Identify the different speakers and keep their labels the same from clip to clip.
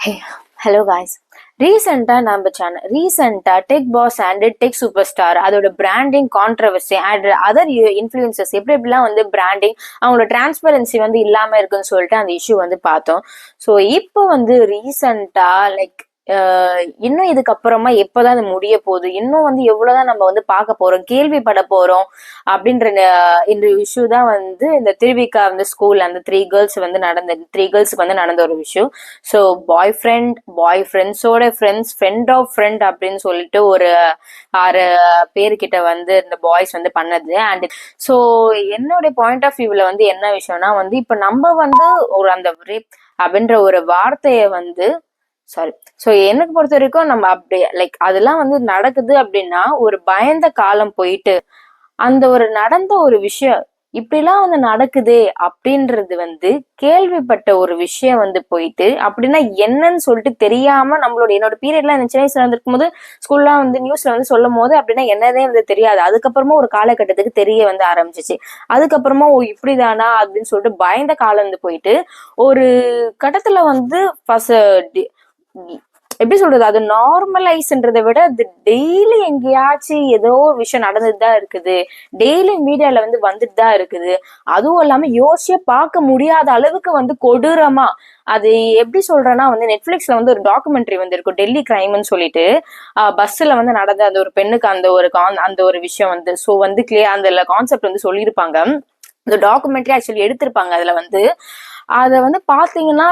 Speaker 1: Hey, hello guys. ரீசெண்டா tech boss and tech super star அதோட branding controversy and other influencers எப்படிலாம் வந்து branding அவங்களோட டிரான்ஸ்பரன்சி வந்து இல்லாம இருக்குன்னு சொல்லிட்டு அந்த இஷ்யூ வந்து பார்த்தோம். ஸோ இப்போ வந்து ரீசெண்டா இன்னும் இதுக்கப்புறமா எப்பதான் அது முடிய போகுது, இன்னும் வந்து எவ்வளவுதான் நம்ம வந்து பார்க்க போறோம், கேள்விப்பட போறோம் அப்படின்ற இந்த இஷ்யூ தான் வந்து இந்த திருவிக்கா வந்து ஸ்கூல் அந்த த்ரீ கேர்ள்ஸுக்கு வந்து நடந்த ஒரு விஷயம். ஸோ பாய் ஃப்ரெண்ட்ஸோட ஃப்ரெண்ட் ஆஃப் ஃப்ரெண்ட் அப்படின்னு சொல்லிட்டு ஒரு 6 பேர்கிட்ட வந்து இந்த பாய்ஸ் வந்து பண்ணது. அண்ட் ஸோ என்னுடைய பாயிண்ட் ஆஃப் வியூல வந்து என்ன விஷயம்னா வந்து இப்ப நம்ம வந்து ஒரு அந்த ரேப் அப்படின்ற ஒரு வார்த்தையை வந்து ஸோ எனக்கு பொறுத்த வரைக்கும் நம்ம அப்படி அதெல்லாம் வந்து நடக்குது அப்படின்னா ஒரு பயந்த காலம் போயிட்டு அந்த ஒரு நடந்த ஒரு விஷயம் இப்படிலாம் வந்து நடக்குது அப்படின்றது வந்து கேள்விப்பட்ட ஒரு விஷயம் வந்து போயிட்டு அப்படின்னா என்னன்னு சொல்லிட்டு தெரியாம என்னோட பீரியட்லாம் இந்த சின்ன வயசுல இருந்திருக்கும் போது ஸ்கூல்லாம் வந்து நியூஸ்ல வந்து சொல்லும் போது அப்படின்னா என்னதே வந்து தெரியாது. அதுக்கப்புறமா ஒரு காலகட்டத்துக்கு தெரிய வந்து ஆரம்பிச்சிச்சு. அதுக்கப்புறமா இப்படிதானா அப்படின்னு சொல்லிட்டு பயந்த காலம் வந்து போயிட்டு ஒரு கட்டத்துல வந்து எப்படி சொல்றது, அது நார்மலைஸ்ன்றதை விட அது டெய்லி எங்கேயாச்சும் ஏதோ ஒரு விஷயம் நடந்துட்டு தான் இருக்குது, டெய்லி மீடியால வந்து வந்துட்டு தான் இருக்குது. அதுவும் இல்லாம யோசிச்சே பார்க்க முடியாத அளவுக்கு வந்து கொடூரமா அது எப்படி சொல்றேன்னா வந்து நெட்ஃபிளிக்ஸ்ல வந்து ஒரு டாக்குமெண்ட்ரி வந்து இருக்கும், டெல்லி கிரைம்னு சொல்லிட்டு. பஸ்ல வந்து நடந்த அந்த ஒரு பெண்ணுக்கு அந்த ஒரு விஷயம் வந்து ஸோ வந்து கிளியர் அந்த கான்செப்ட் வந்து சொல்லியிருப்பாங்க. இந்த டாக்குமெண்ட்ரி ஆக்சுவலி எடுத்திருப்பாங்க. அதுல வந்து அத வந்து பாத்தீங்கன்னா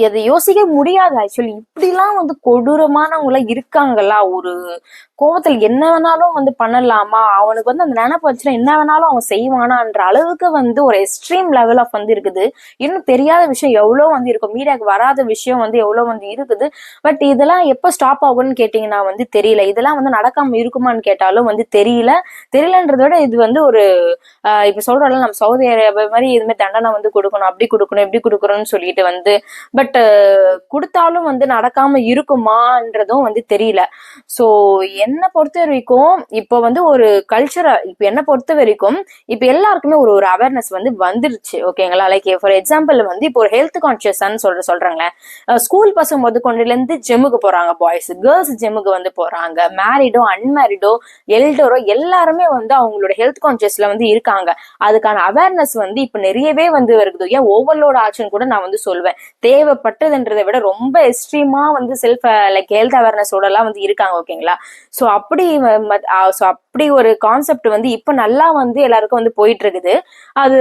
Speaker 1: அதை யோசிக்க முடியாது. ஆக்சுவலி இப்படிலாம் வந்து கொடூரமானவங்க இருக்காங்களா, ஒரு கோபத்துல என்ன வேணாலும் வந்து பண்ணலாமா, அவனுக்கு வந்து அந்த நினைப்பு வச்சுன்னா என்ன வேணாலும் அவன் செய்வானான்ற அளவுக்கு வந்து ஒரு எக்ஸ்ட்ரீம் லெவல் ஆஃப் வந்து இருக்குது. இன்னும் தெரியாத விஷயம் எவ்வளவு வந்து இருக்கும், மீடியாவுக்கு வராத விஷயம் வந்து எவ்வளவு வந்து இருக்குது. பட் இதெல்லாம் எப்ப ஸ்டாப் ஆகும்னு கேட்டீங்கன்னா வந்து தெரியல. இதெல்லாம் வந்து நடக்காம இருக்குமான்னு கேட்டாலும் வந்து தெரியலன்றத விட இது வந்து ஒரு இப்ப சொல்றோம்ல நம்ம சவுதி அரேபியா மாதிரி இதுமாதிரி தண்டனை வந்து கொடுக்கணும், அப்படி கொடுக்கணும், எப்படி கொடுக்கணும்னு சொல்லிட்டு வந்து பட் கொடுத்தாலும் வந்து நடக்காம இருக்குமான்றதும் வந்து தெரியல. சோ என்ன பொறுத்த வரைக்கும் இப்ப வந்து ஒரு கல்ச்சரா இப்ப என்ன பொறுத்த வரைக்கும் இப்ப எல்லாருக்குமே ஒரு ஒரு அவேர்னஸ் வந்து வந்துருச்சு. ஓகேங்களா, ஃபார் எக்ஸாம்பிள் வந்து இப்போ ஒரு ஹெல்த் கான்சியஸ் சொல்றாங்களேன். ஸ்கூல் பசங்க கொண்டுல இருந்து ஜிம்முக்கு போறாங்க, பாய்ஸ் கேர்ள்ஸ் ஜிம்முக்கு வந்து போறாங்க, மேரிடோ அன்மேரிடோ எல்டரோ எல்லாருமே வந்து அவங்களோட ஹெல்த் கான்சியஸ்ல வந்து இருக்காங்க. அதுக்கான அவேர்னஸ் வந்து இப்ப நிறையவே வந்து வருது. ஏன் ஓவர்லோட் ஆச்சுன்னு கூட நான் வந்து சொல்வேன். தேவைப்பட்டதுன்றதை விட ரொம்ப எக்ஸ்ட்ரீமா வந்து செல்ஃப் ஹெல்த் அவேர்னஸோட எல்லாம் வந்து இருக்காங்க. ஓகேங்களா, சோ அப்படி ஒரு கான்செப்ட் வந்து இப்ப நல்லா வந்து எல்லாருக்கும் வந்து போயிட்டு இருக்குது. அது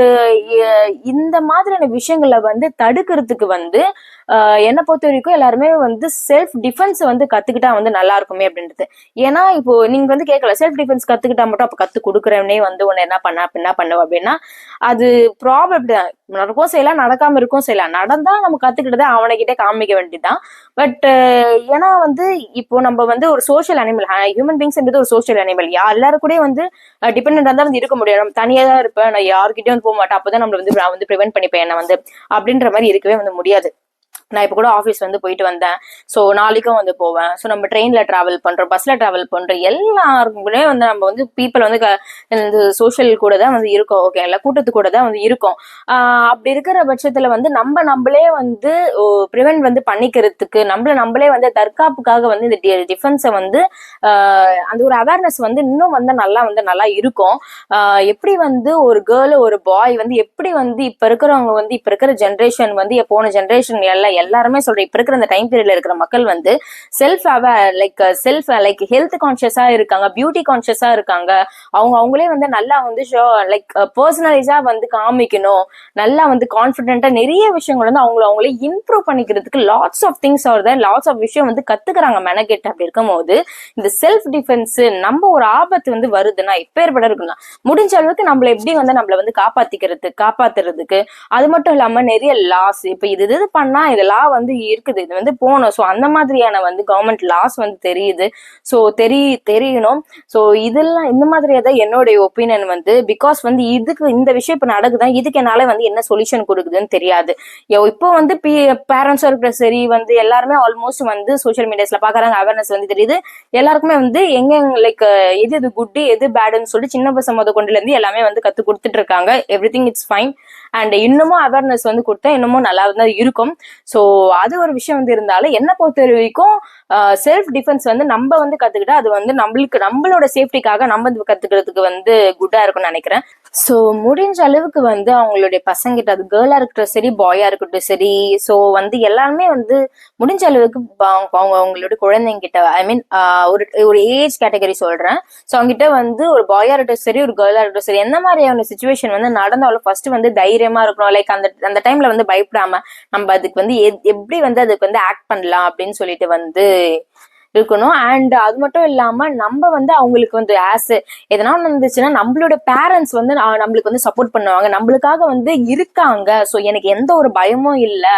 Speaker 1: இந்த மாதிரியான விஷயங்களை வந்து தடுக்கிறதுக்கு வந்து என்னை பொறுத்த வரைக்கும் எல்லாருமே வந்து செல்ஃப் டிஃபென்ஸ் வந்து கத்துக்கிட்டா வந்து நல்லா இருக்குமே அப்படின்றது. ஏன்னா இப்போ நீங்க வந்து கேட்கல செல்ஃப் டிஃபென்ஸ் கத்துக்கிட்டா மட்டும் அப்ப கத்து கொடுக்குறவனே வந்து உன்னை என்ன பண்ணுவ அப்படின்னா அது ப்ராப்ளம் இப்படிதான் நடக்கும் செய்யலாம், நடக்காம இருக்கும் செய்யலாம். நடந்தா நம்ம கத்துக்கிட்டதை அவனைக்கிட்டே காமிக்க வேண்டியதுதான். பட் ஏன்னா வந்து இப்போ நம்ம வந்து ஒரு சோஷியல் அனிமல், ஹியூமன் பீங்ஸ் ஒரு சோஷியல் அனிமல். எல்லாரும் கூட வந்து டிபெண்டா தான் வந்து இருக்க முடியாது. நம்ம தனியா தான் இருப்பேன், நான் யாருக்கிட்டயும் வந்து போக மாட்டேன், அப்பதான் நம்மள வந்து நான் வந்து ப்ரிவென்ட் பண்ணிப்பேன் என்ன வந்து அப்படின்ற மாதிரி இருக்கவே வந்து முடியாது. நான் இப்ப கூட ஆஃபீஸ் வந்து போயிட்டு வந்தேன். ஸோ நாளைக்கும் வந்து போவேன். ஸோ நம்ம ட்ரெயின்ல டிராவல் பண்றோம், பஸ்ல டிராவல் பண்றோம், எல்லாருக்குமே வந்து நம்ம வந்து பீப்புள் வந்து இந்த சோஷியல் கூட தான் வந்து இருக்கோம். ஓகே, எல்லா கூட்டத்து கூட தான் வந்து இருக்கோம். அப்படி இருக்கிற பட்சத்துல வந்து நம்மளே வந்து ப்ரிவென்ட் வந்து பண்ணிக்கிறதுக்கு நம்மளே வந்து தற்காப்புக்காக வந்து இந்த டிஃபென்ஸை வந்து அந்த ஒரு அவேர்னஸ் வந்து இன்னும் வந்து நல்லா இருக்கும். எப்படி வந்து ஒரு கேர்ள் ஒரு பாய் வந்து எப்படி வந்து இப்ப இருக்கிறவங்க வந்து இப்ப இருக்கிற ஜென்ரேஷன் வந்து போன ஜென்ரேஷன் எல்லாருமே சொல்றேன், இப்ப இருக்கிற அந்த டைம் பீரியட்ல இருக்கிற மக்கள் வந்து செல்ஃப் ஹெல்த் கான்சியஸா இருக்காங்க, பியூட்டி கான்சியஸா இருக்காங்க. அவங்களே வந்து நல்லா வந்து பர்சனலைஸா வந்து காமிக்கணும், நல்லா வந்து கான்பிடென்ட்டா நிறைய விஷயங்கள் வந்து அவங்களே இம்ப்ரூவ் பண்ணிக்கிறதுக்கு lots of things lots of விஷயம் வந்து கத்துக்கிறாங்க மெனக்கெட்டு. அப்படி இருக்கும் போது இந்த செல்ஃப் டிஃபென்ஸ் நம்ம ஒரு ஆபத்து வந்து வருதுன்னா எப்பேற்பட இருக்குன்னா முடிஞ்ச அளவுக்கு நம்மள எப்படி வந்து நம்மள வந்து காப்பாத்துறதுக்கு. அது மட்டும் இல்லாம நிறைய லாஸ் இப்ப இது பண்ணா இதெல்லாம் வந்து இருக்குது, இது வந்து போகணும். ஸோ அந்த மாதிரியான வந்து கவர்மெண்ட் லாஸ் வந்து தெரியுது. ஸோ தெரியணும். ஸோ இதெல்லாம் இந்த மாதிரியே தான் என்னுடைய ஒப்பீனியன் வந்து. பிகாஸ் வந்து இந்த விஷயம் இப்ப நடக்குதான், இதுக்கு என்னால வந்து என்ன சொல்யூஷன் கொடுக்குதுன்னு தெரியாது. இப்போ வந்து பேரண்ட்ஸும் இருக்கிற சரி வந்து எல்லாருமே ஆல்மோஸ்ட் வந்து சோஷியல் மீடியாஸ்ல பாக்குறாங்க, அவேர்னஸ் வந்து தெரியுது எல்லாருக்குமே வந்து எங்க எது குட் எது பேடுன்னு சொல்லிட்டு சின்ன பசங்க கொண்டுல இருந்து எல்லாமே வந்து கத்து கொடுத்துட்டு இருக்காங்க. Every thing it's fine. And இன்னமும் அவேர்னஸ் வந்து கொடுத்தா இன்னமும் நல்லா தான் இருக்கும். ஸோ அது ஒரு விஷயம் வந்து இருந்தாலும் என்ன பொறுத்த வரைக்கும் செல்ஃப் டிஃபென்ஸ் வந்து நம்ம வந்து கத்துக்கிட்டா அது வந்து நம்மளோட சேஃப்டிக்காக நம்ம வந்து கத்துக்கிறதுக்கு வந்து குட்டா இருக்கும்னு நினைக்கிறேன். ஸோ முடிஞ்ச அளவுக்கு வந்து அவங்களுடைய பசங்கிட்ட, அது கேர்ளா இருக்கட்டும் சரி, பாயா இருக்கட்டும் சரி, ஸோ வந்து எல்லாருமே வந்து முடிஞ்ச அளவுக்கு அவங்களோட குழந்தைங்கிட்ட, ஐ மீன் ஒரு ஒரு ஏஜ் கேட்டகரி சொல்றேன். ஸோ அவங்ககிட்ட வந்து ஒரு பாயா இருக்கட்டும் சரி, ஒரு கேர்ளா இருக்கட்டும் சரி, எந்த மாதிரியான சுச்சுவேஷன் வந்து நடந்தாலும் ஃபர்ஸ்ட் வந்து தைரியமா இருக்கணும். லைக் அந்த டைம்ல வந்து பயப்படாம நம்ம அதுக்கு வந்து எப்படி வந்து அதுக்கு வந்து ஆக்ட் பண்ணலாம் அப்படின்னு சொல்லிட்டு வந்து இருக்கணும். அண்ட் அது மட்டும் இல்லாம நம்ம வந்து அவங்களுக்கு வந்து எதனா இருந்துச்சுன்னா நம்மளோட பேரண்ட்ஸ் வந்து நம்மளுக்கு வந்து சப்போர்ட் பண்ணுவாங்க, நம்மளுக்காக வந்து இருக்காங்க. ஸோ எனக்கு எந்த ஒரு பயமும் இல்லை,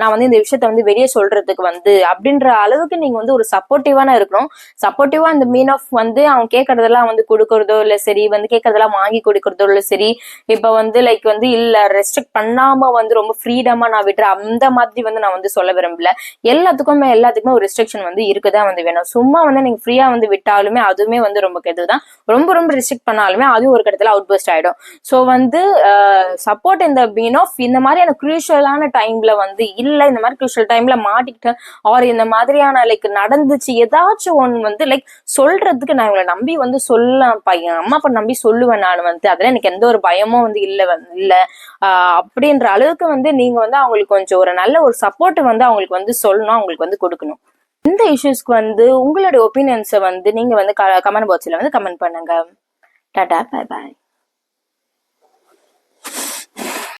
Speaker 1: நான் வந்து இந்த விஷயத்த வந்து வெளியே சொல்றதுக்கு வந்து அப்படின்ற அளவுக்கு நீங்க வந்து ஒரு சப்போர்ட்டிவான இருக்கணும். சப்போர்ட்டிவா இந்த மீன் ஆஃப் வந்து அவங்க கேட்கறதெல்லாம் வந்து கொடுக்கறதோ இல்லை சரி, வந்து கேட்கறதெல்லாம் வாங்கி கொடுக்கறதோ இல்லை சரி, இப்ப வந்து லைக் வந்து இல்ல ரெஸ்ட்ரிக்ட் பண்ணாம வந்து ரொம்ப ஃப்ரீடமா நான் விட்டுறேன் அந்த மாதிரி வந்து நான் வந்து சொல்ல விரும்பல. எல்லாத்துக்குமே ஒரு ரெஸ்ட்ரிக்ஷன் வந்து இருக்குதான் வந்து வேணும். சும்மா வந்து நீங்க ஃப்ரீயா வந்து விட்டாலுமே அதுவுமே வந்து ரொம்ப கெடுதான். ரொம்ப ரெஸ்ட்ரிக்ட் பண்ணாலுமே அதுவும் ஒரு கட்டத்துல அவுட் பர்ஸ்ட் ஆயிடும். ஸோ வந்து சப்போர்ட் இந்த மீன் ஆஃப் இந்த மாதிரியான குரூஷியலான டைம்ல வந்து இல்ல, இந்த மாதிரி குரூஷியல் டைம்ல மாட்டிக்கிட்டேன் ஆர் இந்த மாதிரியான லைக் நடந்துச்சு ஏதாச்சும் ஒன்று வந்து லைக் சொல்றதுக்கு நான் இவங்களை நம்பி வந்து என் அம்மா அப்பா நம்பி சொல்லுவேன். நான் வந்து அதெல்லாம் எனக்கு எந்த ஒரு பயமும் வந்து இல்ல அப்படின்ற அளவுக்கு வந்து நீங்க வந்து அவங்களுக்கு கொஞ்சம் ஒரு நல்ல ஒரு சப்போர்ட் வந்து அவங்களுக்கு வந்து சொல்லணும், அவங்களுக்கு வந்து கொடுக்கணும். இந்த இஷ்யூஸ்க்கு வந்து உங்களோட ஒப்பீனியன்ஸை வந்து நீங்க வந்து கமெண்ட் பாக்ஸ்ல வந்து கமெண்ட் பண்ணுங்க. Tata, bye bye.